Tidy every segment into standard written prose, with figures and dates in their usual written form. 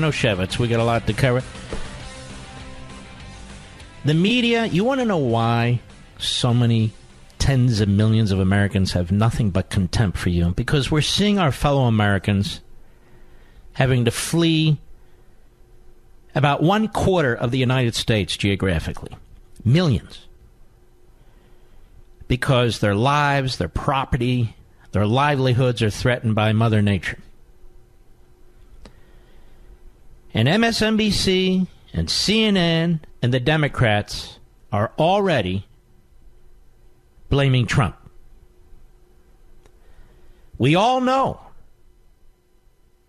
Oshevitz. We got a lot to cover. The media, you want to know why so many tens of millions of Americans have nothing but contempt for you? Because we're seeing our fellow Americans having to flee about 1/4 of the United States geographically. Millions. Because their lives, their property, their livelihoods are threatened by Mother Nature. And MSNBC and CNN and the Democrats are already blaming Trump. We all know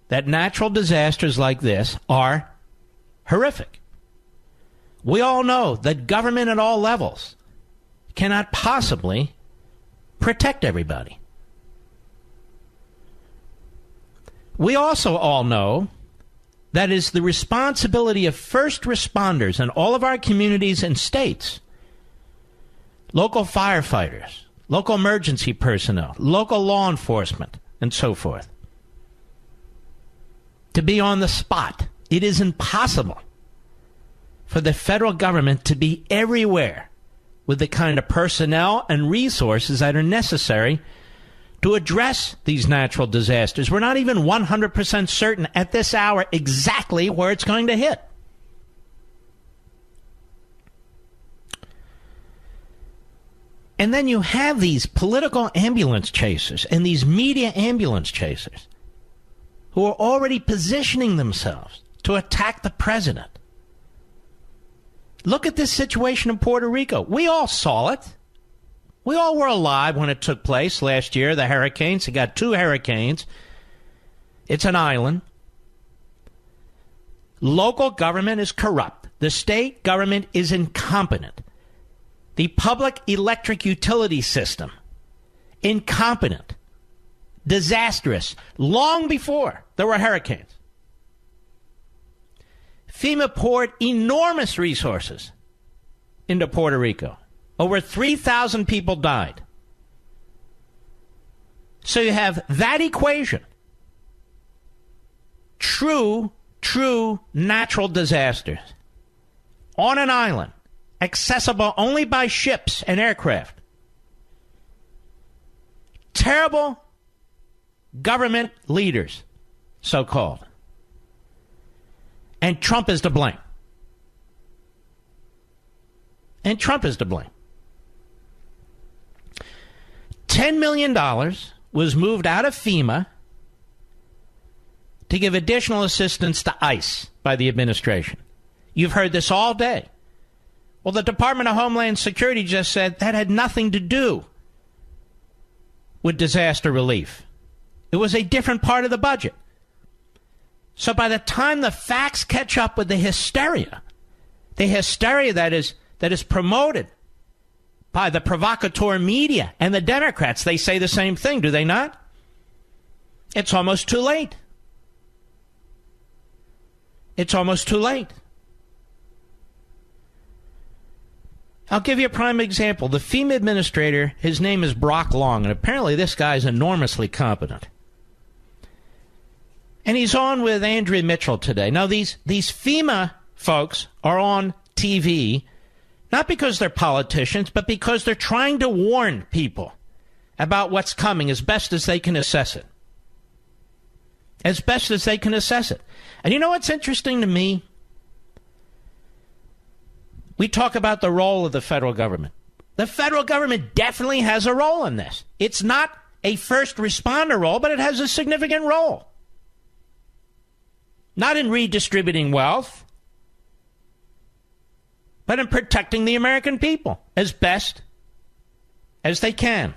that natural disasters like this are horrific. We all know that government at all levels cannot possibly protect everybody. We also all know that is the responsibility of first responders in all of our communities and states, local firefighters, local emergency personnel, local law enforcement, and so forth, to be on the spot. It is impossible for the federal government to be everywhere with the kind of personnel and resources that are necessary to address these natural disasters. We're not even 100% certain at this hour exactly where it's going to hit. And then you have these political ambulance chasers and these media ambulance chasers who are already positioning themselves to attack the president. Look at this situation in Puerto Rico. We all saw it. We all were alive when it took place last year, the hurricanes. It got 2 hurricanes. It's an island. Local government is corrupt. The state government is incompetent. The public electric utility system, incompetent, disastrous, long before there were hurricanes. FEMA poured enormous resources into Puerto Rico. Over 3,000 people died. So you have that equation. True natural disasters on an island, accessible only by ships and aircraft. Terrible government leaders, so-called. And Trump is to blame. And Trump is to blame. $10 million was moved out of FEMA to give additional assistance to ICE by the administration. You've heard this all day. Well, the Department of Homeland Security just said that had nothing to do with disaster relief. It was a different part of the budget. So by the time the facts catch up with the hysteria that is promoted by the provocateur media and the Democrats, they say the same thing, do they not? It's almost too late. It's almost too late. I'll give you a prime example. The FEMA administrator, his name is Brock Long, and apparently this guy is enormously competent. And he's on with Andrea Mitchell today. Now, these FEMA folks are on TV, not because they're politicians, but because they're trying to warn people about what's coming as best as they can assess it. As best as they can assess it. And you know what's interesting to me? We talk about the role of the federal government. The federal government definitely has a role in this. It's not a first responder role, but it has a significant role. Not in redistributing wealth, but in protecting the American people as best as they can.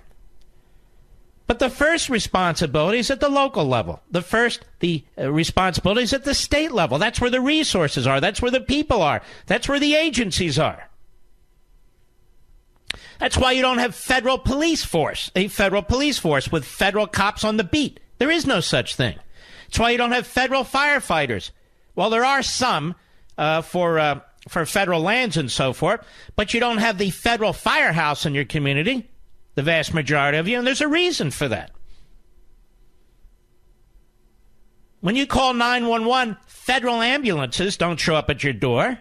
But the first responsibility is at the local level. The responsibility is at the state level. That's where the resources are. That's where the people are. That's where the agencies are. That's why you don't have a federal police force with federal cops on the beat. There is no such thing. That's why you don't have federal firefighters. Well, there are some for federal lands and so forth, but you don't have the federal firehouse in your community, the vast majority of you, and there's a reason for that. When you call 911, federal ambulances don't show up at your door.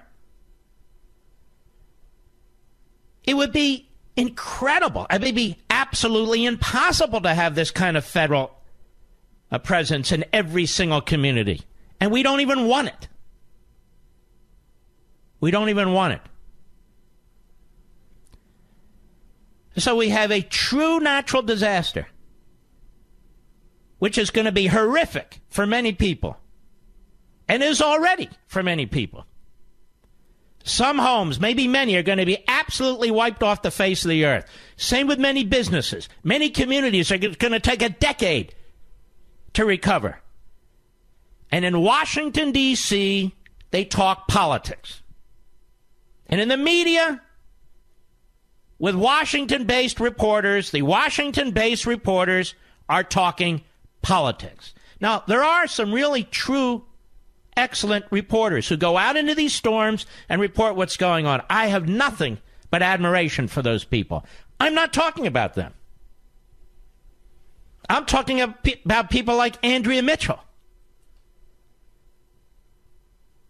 It would be incredible. It would be absolutely impossible to have this kind of federal presence in every single community. And we don't even want it. We don't even want it. So we have a true natural disaster, which is going to be horrific for many people, and is already for many people. Some homes, maybe many, are going to be absolutely wiped off the face of the earth. Same with many businesses. Many communities are going to take a decade to recover. And in Washington, D.C., they talk politics. And in the media, with Washington-based reporters, the Washington-based reporters are talking politics. Now, there are some really true, excellent reporters who go out into these storms and report what's going on. I have nothing but admiration for those people. I'm not talking about them. I'm talking about people like Andrea Mitchell.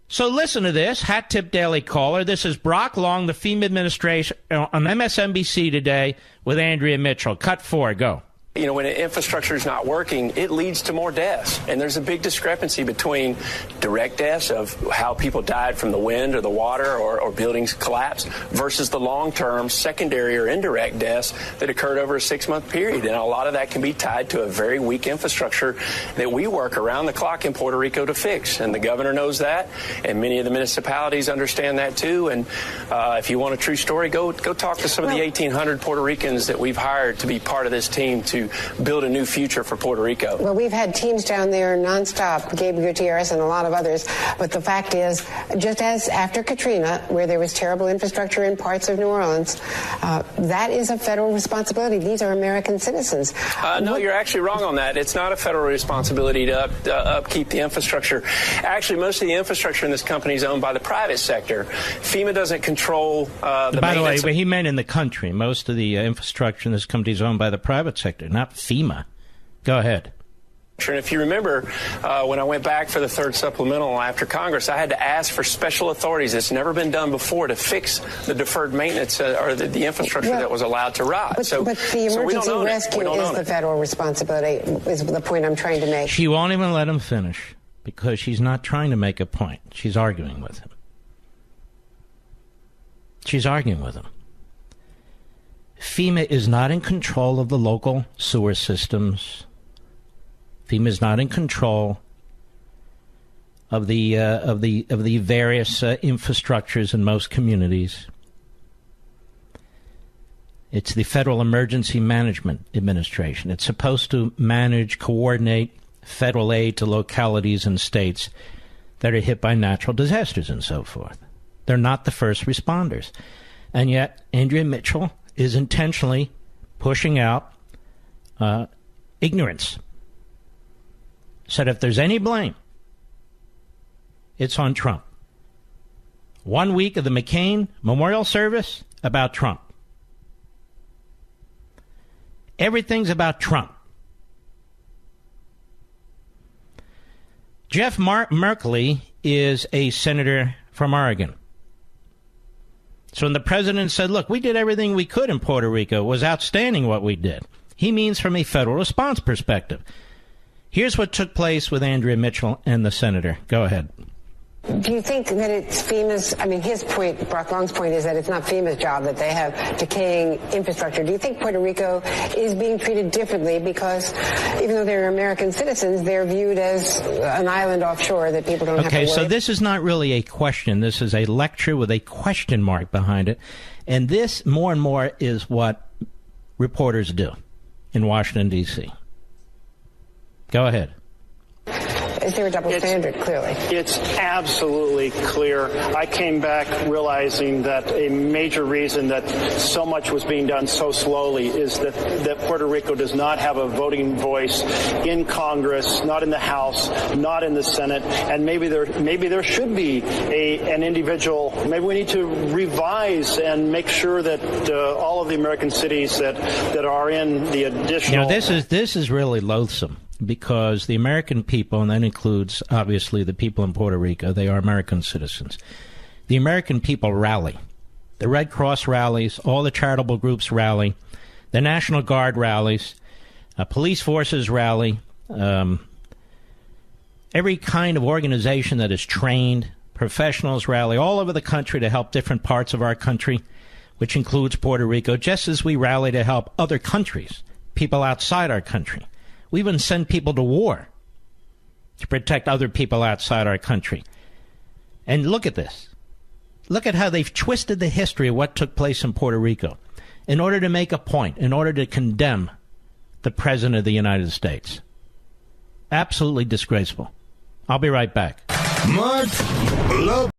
So listen to this, Hat Tip Daily Caller. This is Brock Long, the FEMA administration, on MSNBC today with Andrea Mitchell. Cut 4, go. You know, when an infrastructure is not working, it leads to more deaths. And there's a big discrepancy between direct deaths of how people died from the wind or the water or buildings collapse versus the long-term secondary or indirect deaths that occurred over a 6-month period. And a lot of that can be tied to a very weak infrastructure that we work around the clock in Puerto Rico to fix. And the governor knows that, and many of the municipalities understand that too. And if you want a true story, go talk to some of the 1,800 Puerto Ricans that we've hired to be part of this team to build a new future for Puerto Rico. Well, we've had teams down there nonstop, Gabe Gutierrez and a lot of others. But the fact is, just as after Katrina, where there was terrible infrastructure in parts of New Orleans, that is a federal responsibility. These are American citizens. No, you're actually wrong on that. It's not a federal responsibility to upkeep the infrastructure. Actually, most of the infrastructure in this company is owned by the private sector. FEMA doesn't control the By the way, he meant in the country. Most of the infrastructure in this company is owned by the private sector, not FEMA. Go ahead. And if you remember, when I went back for the third supplemental after Congress, I had to ask for special authorities. It's never been done before to fix the deferred maintenance or the infrastructure that was allowed to rot. But the emergency rescue is the federal responsibility, is the point I'm trying to make. She won't even let him finish because she's not trying to make a point. She's arguing with him. She's arguing with him. FEMA is not in control of the local sewer systems. FEMA is not in control of the various infrastructures in most communities. It's the Federal Emergency Management Administration. It's supposed to manage, coordinate federal aid to localities and states that are hit by natural disasters and so forth. They're not the first responders. And yet, Andrea Mitchell is intentionally pushing out ignorance. Said if there's any blame, it's on Trump. 1 week of the McCain memorial service about Trump. Everything's about Trump. Jeff Merkley is a senator from Oregon. So when the president said, look, we did everything we could in Puerto Rico, it was outstanding what we did, he means from a federal response perspective. Here's what took place with Andrea Mitchell and the senator. Go ahead. Do you think that it's FEMA's, his point, Brock Long's point is that it's not FEMA's job, that they have decaying infrastructure. Do you think Puerto Rico is being treated differently because even though they're American citizens, they're viewed as an island offshore that people don't have to worry? Okay, so this is not really a question. This is a lecture with a question mark behind it. And this, more and more, is what reporters do in Washington, D.C. Go ahead. Is there a double standard, clearly? It's absolutely clear. I came back realizing that a major reason that so much was being done so slowly is that Puerto Rico does not have a voting voice in Congress, not in the House, not in the Senate, and maybe there should be an individual. Maybe we need to revise and make sure that all of the American cities that are in the additional. This is really loathsome. because the American people, and that includes, obviously, the people in Puerto Rico, they are American citizens. The American people rally. The Red Cross rallies, all the charitable groups rally, the National Guard rallies, police forces rally, every kind of organization that is trained, professionals rally all over the country to help different parts of our country, which includes Puerto Rico, just as we rally to help other countries, people outside our country. We even send people to war to protect other people outside our country. And look at this. Look at how they've twisted the history of what took place in Puerto Rico in order to make a point, in order to condemn the President of the United States. Absolutely disgraceful. I'll be right back. Mark Love.